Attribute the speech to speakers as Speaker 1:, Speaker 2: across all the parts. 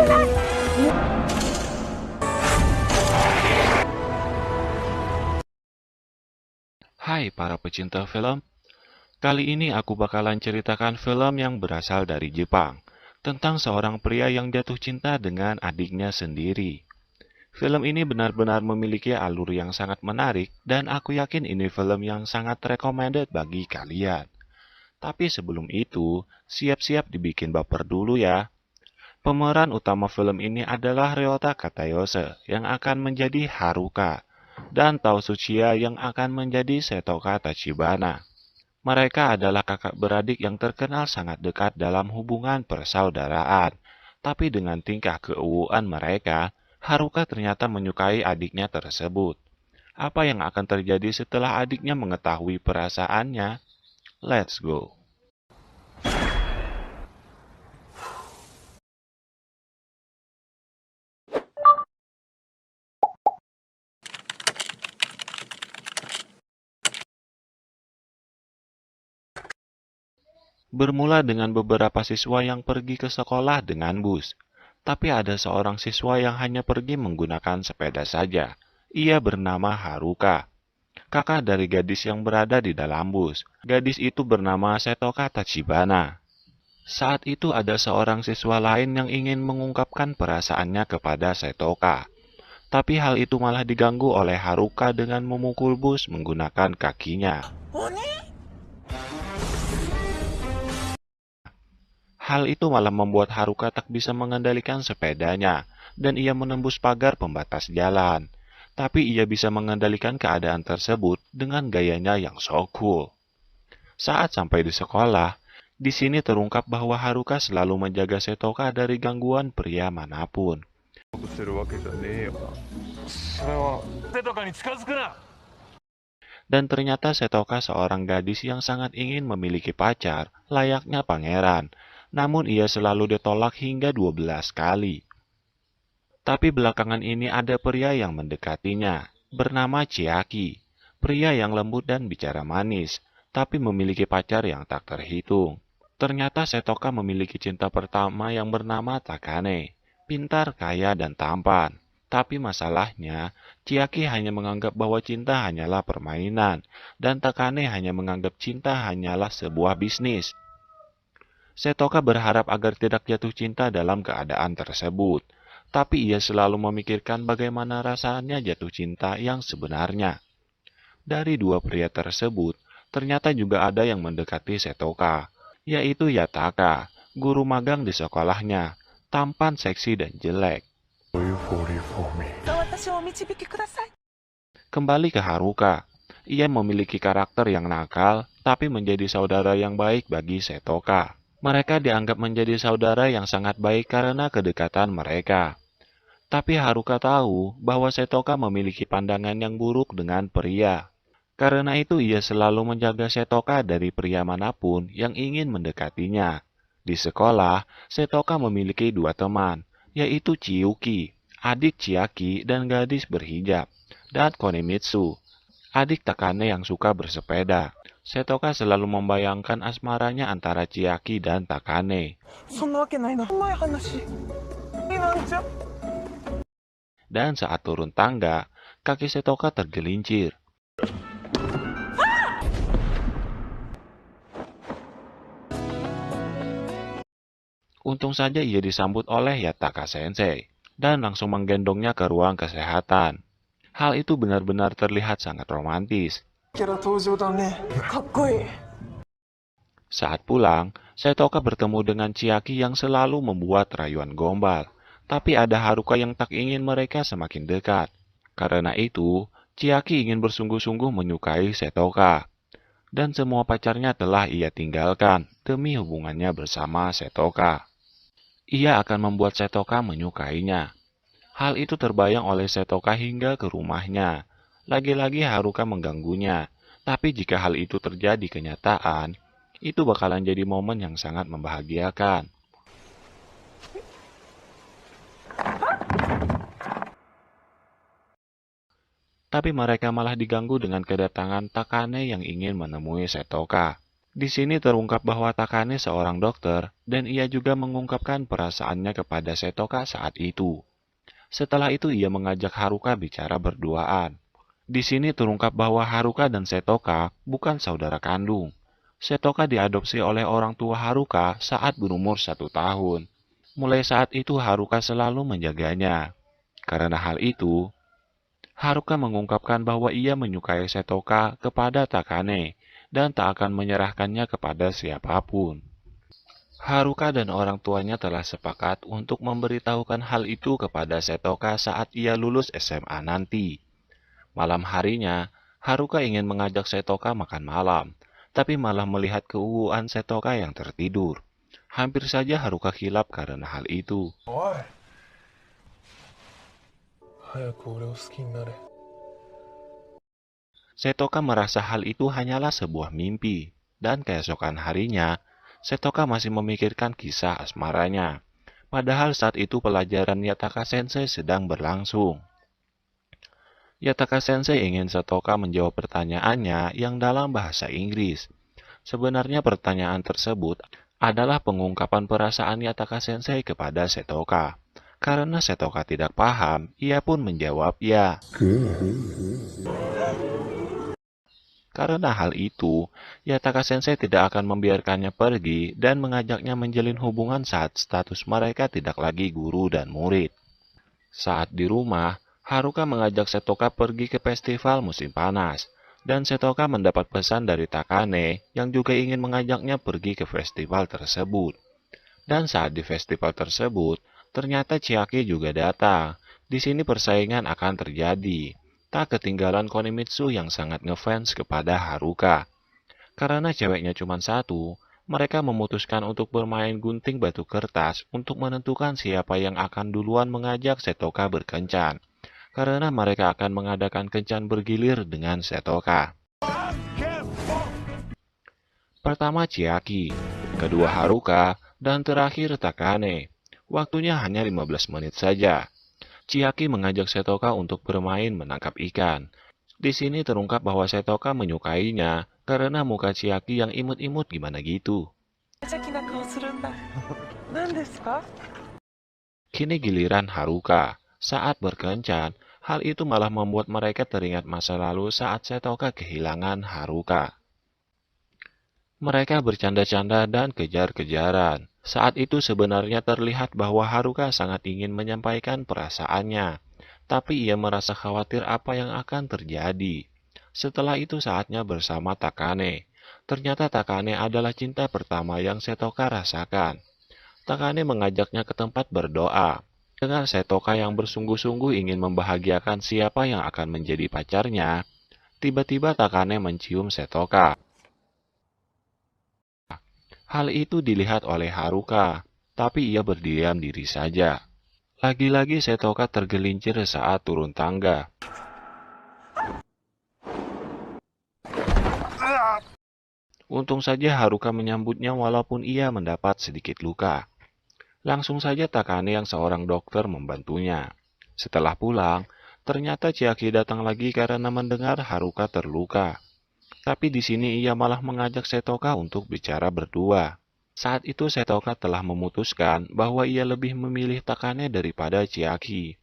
Speaker 1: Hai para pecinta film, kali ini aku bakalan ceritakan film yang berasal dari Jepang, tentang seorang pria yang jatuh cinta dengan adiknya sendiri. Film ini benar-benar memiliki alur yang sangat menarik, dan aku yakin ini film yang sangat recommended bagi kalian. Tapi sebelum itu, siap-siap dibikin baper dulu ya. Pemeran utama film ini adalah Ryota Katayose yang akan menjadi Haruka, dan Tao Tsuchiya yang akan menjadi Setoka Tachibana. Mereka adalah kakak beradik yang terkenal sangat dekat dalam hubungan persaudaraan. Tapi dengan tingkah keuuan mereka, Haruka ternyata menyukai adiknya tersebut. Apa yang akan terjadi setelah adiknya mengetahui perasaannya? Let's go. Bermula dengan beberapa siswa yang pergi ke sekolah dengan bus. Tapi ada seorang siswa yang hanya pergi menggunakan sepeda saja. Ia bernama Haruka, kakak dari gadis yang berada di dalam bus. Gadis itu bernama Setoka Tachibana. Saat itu ada seorang siswa lain yang ingin mengungkapkan perasaannya kepada Setoka. Tapi hal itu malah diganggu oleh Haruka dengan memukul bus menggunakan kakinya. Hal itu malah membuat Haruka tak bisa mengendalikan sepedanya, dan ia menembus pagar pembatas jalan. Tapi ia bisa mengendalikan keadaan tersebut dengan gayanya yang so cool. Saat sampai di sekolah, di sini terungkap bahwa Haruka selalu menjaga Setoka dari gangguan pria manapun. Dan ternyata Setoka seorang gadis yang sangat ingin memiliki pacar, layaknya pangeran. Namun ia selalu ditolak hingga 12 kali. Tapi belakangan ini ada pria yang mendekatinya, bernama Chiaki. Pria yang lembut dan bicara manis, tapi memiliki pacar yang tak terhitung. Ternyata Setoka memiliki cinta pertama yang bernama Takane, pintar, kaya, dan tampan. Tapi masalahnya, Chiaki hanya menganggap bahwa cinta hanyalah permainan, dan Takane hanya menganggap cinta hanyalah sebuah bisnis. Setoka berharap agar tidak jatuh cinta dalam keadaan tersebut, tapi ia selalu memikirkan bagaimana rasanya jatuh cinta yang sebenarnya. Dari dua pria tersebut, ternyata juga ada yang mendekati Setoka, yaitu Yataka, guru magang di sekolahnya, tampan, seksi, dan jelek. Kembali ke Haruka, ia memiliki karakter yang nakal, tapi menjadi saudara yang baik bagi Setoka. Mereka dianggap menjadi saudara yang sangat baik karena kedekatan mereka. Tapi Haruka tahu bahwa Setoka memiliki pandangan yang buruk dengan pria. Karena itu ia selalu menjaga Setoka dari pria manapun yang ingin mendekatinya. Di sekolah, Setoka memiliki dua teman, yaitu Chiyuki, adik Chiaki dan gadis berhijab, dan Konemitsu, adik Takane yang suka bersepeda. Setoka selalu membayangkan asmaranya antara Chiaki dan Takane. Dan saat turun tangga, kaki Setoka tergelincir. Untung saja ia disambut oleh Yataka Sensei, dan langsung menggendongnya ke ruang kesehatan. Hal itu benar-benar terlihat sangat romantis. Saat pulang, Setoka bertemu dengan Chiaki yang selalu membuat rayuan gombal. Tapi ada Haruka yang tak ingin mereka semakin dekat. Karena itu, Chiaki ingin bersungguh-sungguh menyukai Setoka. Dan semua pacarnya telah ia tinggalkan demi hubungannya bersama Setoka. Ia akan membuat Setoka menyukainya. Hal itu terbayang oleh Setoka hingga ke rumahnya. Lagi-lagi Haruka mengganggunya. Tapi jika hal itu terjadi kenyataan, itu bakalan jadi momen yang sangat membahagiakan. Tapi mereka malah diganggu dengan kedatangan Takane yang ingin menemui Setoka. Di sini terungkap bahwa Takane seorang dokter, dan ia juga mengungkapkan perasaannya kepada Setoka saat itu. Setelah itu ia mengajak Haruka bicara berduaan. Di sini terungkap bahwa Haruka dan Setoka bukan saudara kandung. Setoka diadopsi oleh orang tua Haruka saat berumur 1 tahun. Mulai saat itu Haruka selalu menjaganya. Karena hal itu, Haruka mengungkapkan bahwa ia menyukai Setoka kepada Takane dan tak akan menyerahkannya kepada siapapun. Haruka dan orang tuanya telah sepakat untuk memberitahukan hal itu kepada Setoka saat ia lulus SMA nanti. Malam harinya, Haruka ingin mengajak Setoka makan malam, tapi malah melihat keuuan Setoka yang tertidur. Hampir saja Haruka hilap karena hal itu.
Speaker 2: おい、早く俺を好きになれ。
Speaker 1: Setoka merasa hal itu hanyalah sebuah mimpi, dan keesokan harinya, Setoka masih memikirkan kisah asmaranya. Padahal saat itu pelajaran Yataka Sensei sedang berlangsung. Yataka Sensei ingin Setoka menjawab pertanyaannya yang dalam bahasa Inggris. Sebenarnya pertanyaan tersebut adalah pengungkapan perasaan Yataka Sensei kepada Setoka. Karena Setoka tidak paham, ia pun menjawab ya. Karena hal itu, Yataka Sensei tidak akan membiarkannya pergi dan mengajaknya menjalin hubungan saat status mereka tidak lagi guru dan murid. Saat di rumah, Haruka mengajak Setoka pergi ke festival musim panas, dan Setoka mendapat pesan dari Takane yang juga ingin mengajaknya pergi ke festival tersebut. Dan saat di festival tersebut, ternyata Chiaki juga datang. Di sini persaingan akan terjadi. Tak ketinggalan Konimitsu yang sangat ngefans kepada Haruka. Karena ceweknya cuma satu, mereka memutuskan untuk bermain gunting batu kertas untuk menentukan siapa yang akan duluan mengajak Setoka berkencan. Karena mereka akan mengadakan kencan bergilir dengan Setoka. Pertama Chiaki, kedua Haruka, dan terakhir Takane. Waktunya hanya 15 menit saja. Chiaki mengajak Setoka untuk bermain menangkap ikan. Di sini terungkap bahwa Setoka menyukainya karena muka Chiaki yang imut-imut gimana gitu. Kini giliran Haruka. Saat berkencan, hal itu malah membuat mereka teringat masa lalu saat Setoka kehilangan Haruka. Mereka bercanda-canda dan kejar-kejaran. Saat itu sebenarnya terlihat bahwa Haruka sangat ingin menyampaikan perasaannya, tapi ia merasa khawatir apa yang akan terjadi. Setelah itu saatnya bersama Takane. Ternyata Takane adalah cinta pertama yang Setoka rasakan. Takane mengajaknya ke tempat berdoa. Dengan Setoka yang bersungguh-sungguh ingin membahagiakan siapa yang akan menjadi pacarnya, tiba-tiba Takane mencium Setoka. Hal itu dilihat oleh Haruka, tapi ia berdiam diri saja. Lagi-lagi Setoka tergelincir saat turun tangga. Untung saja Haruka menyambutnya walaupun ia mendapat sedikit luka. Langsung saja Takane yang seorang dokter membantunya. Setelah pulang, ternyata Chiaki datang lagi karena mendengar Haruka terluka. Tapi di sini ia malah mengajak Setoka untuk bicara berdua. Saat itu Setoka telah memutuskan bahwa ia lebih memilih Takane daripada Chiaki.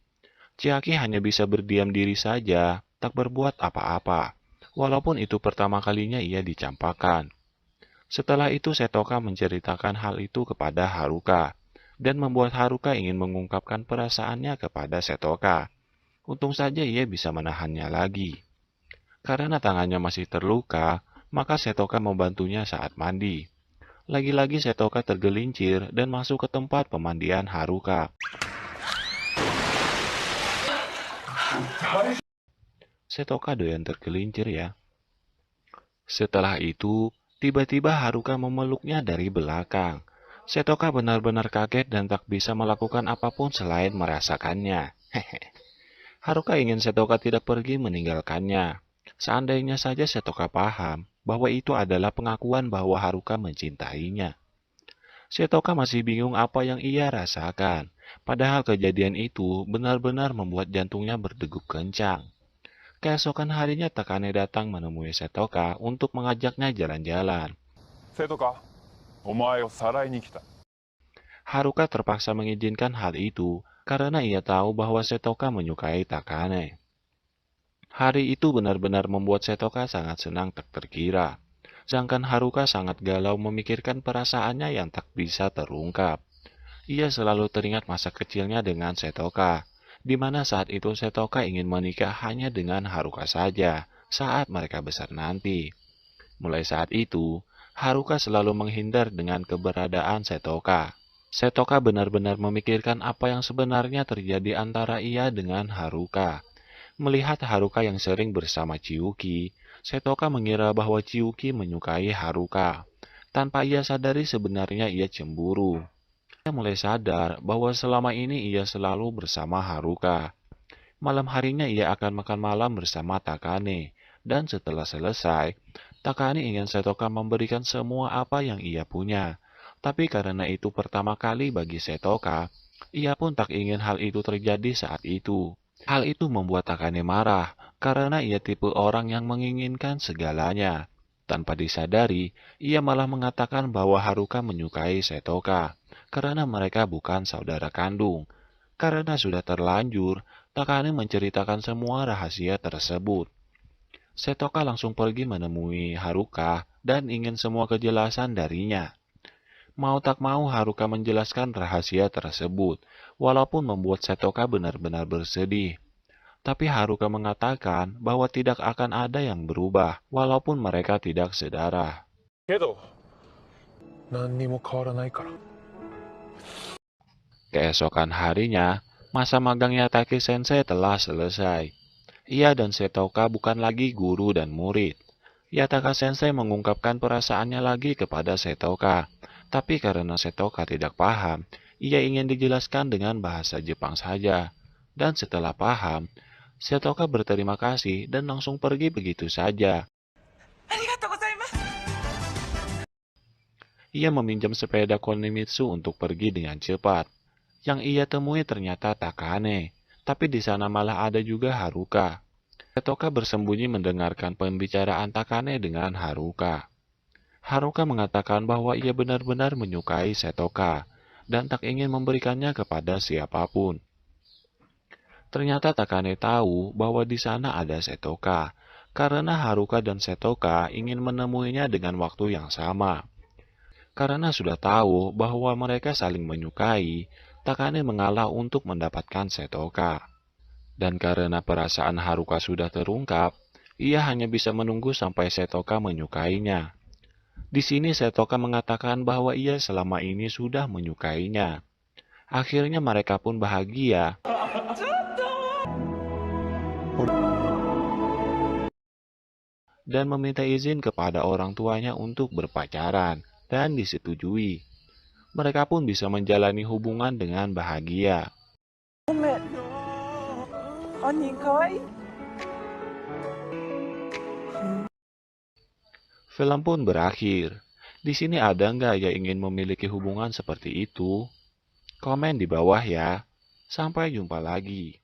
Speaker 1: Chiaki hanya bisa berdiam diri saja, tak berbuat apa-apa. Walaupun itu pertama kalinya ia dicampakkan. Setelah itu Setoka menceritakan hal itu kepada Haruka, dan membuat Haruka ingin mengungkapkan perasaannya kepada Setoka. Untung saja ia bisa menahannya lagi. Karena tangannya masih terluka, maka Setoka membantunya saat mandi. Lagi-lagi Setoka tergelincir dan masuk ke tempat pemandian Haruka. Setoka doyan tergelincir ya. Setelah itu, tiba-tiba Haruka memeluknya dari belakang. Setoka benar-benar kaget dan tak bisa melakukan apapun selain merasakannya. Haruka ingin Setoka tidak pergi meninggalkannya. Seandainya saja Setoka paham bahwa itu adalah pengakuan bahwa Haruka mencintainya. Setoka masih bingung apa yang ia rasakan, padahal kejadian itu benar-benar membuat jantungnya berdegup kencang. Keesokan harinya Takane datang menemui Setoka untuk mengajaknya jalan-jalan.
Speaker 3: 生徒か、お前をさらいに来た。
Speaker 1: Haruka terpaksa mengizinkan hal itu karena ia tahu bahwa Setoka menyukai Takane. Hari itu benar-benar membuat Setoka sangat senang tak terkira. Sedangkan Haruka sangat galau memikirkan perasaannya yang tak bisa terungkap. Ia selalu teringat masa kecilnya dengan Setoka, di mana saat itu Setoka ingin menikah hanya dengan Haruka saja saat mereka besar nanti. Mulai saat itu, Haruka selalu menghindar dengan keberadaan Setoka. Setoka benar-benar memikirkan apa yang sebenarnya terjadi antara ia dengan Haruka. Melihat Haruka yang sering bersama Chiyuki, Setoka mengira bahwa Chiyuki menyukai Haruka. Tanpa ia sadari sebenarnya ia cemburu. Ia mulai sadar bahwa selama ini ia selalu bersama Haruka. Malam harinya ia akan makan malam bersama Takane. Dan setelah selesai, Takane ingin Setoka memberikan semua apa yang ia punya. Tapi karena itu pertama kali bagi Setoka, ia pun tak ingin hal itu terjadi saat itu. Hal itu membuat Takane marah, karena ia tipe orang yang menginginkan segalanya. Tanpa disadari, ia malah mengatakan bahwa Haruka menyukai Setoka, karena mereka bukan saudara kandung. Karena sudah terlanjur, Takane menceritakan semua rahasia tersebut. Setoka langsung pergi menemui Haruka dan ingin semua kejelasan darinya. Mau tak mau Haruka menjelaskan rahasia tersebut, walaupun membuat Setoka benar-benar bersedih. Tapi Haruka mengatakan bahwa tidak akan ada yang berubah, walaupun mereka tidak sedarah.
Speaker 3: けど、
Speaker 2: 何にも変わらないから。
Speaker 1: Keesokan harinya, masa magangnya Taki Sensei telah selesai. Ia dan Setoka bukan lagi guru dan murid. Yataka Sensei mengungkapkan perasaannya lagi kepada Setoka. Tapi karena Setoka tidak paham, ia ingin dijelaskan dengan bahasa Jepang saja. Dan setelah paham, Setoka berterima kasih dan langsung pergi begitu saja. Ia meminjam sepeda Konimitsu untuk pergi dengan cepat. Yang ia temui ternyata Takane, tapi di sana malah ada juga Haruka. Setoka bersembunyi mendengarkan pembicaraan Takane dengan Haruka. Haruka mengatakan bahwa ia benar-benar menyukai Setoka dan tak ingin memberikannya kepada siapapun. Ternyata Takane tahu bahwa di sana ada Setoka, karena Haruka dan Setoka ingin menemuinya dengan waktu yang sama. Karena sudah tahu bahwa mereka saling menyukai, Takane mengalah untuk mendapatkan Setoka. Dan karena perasaan Haruka sudah terungkap, ia hanya bisa menunggu sampai Setoka menyukainya. Di sini Setoka mengatakan bahwa ia selama ini sudah menyukainya. Akhirnya mereka pun bahagia. Dan meminta izin kepada orang tuanya untuk berpacaran, dan disetujui. Mereka pun bisa menjalani hubungan dengan bahagia. Film pun berakhir. Di sini ada nggak yang ingin memiliki hubungan seperti itu? Komen di bawah ya. Sampai jumpa lagi.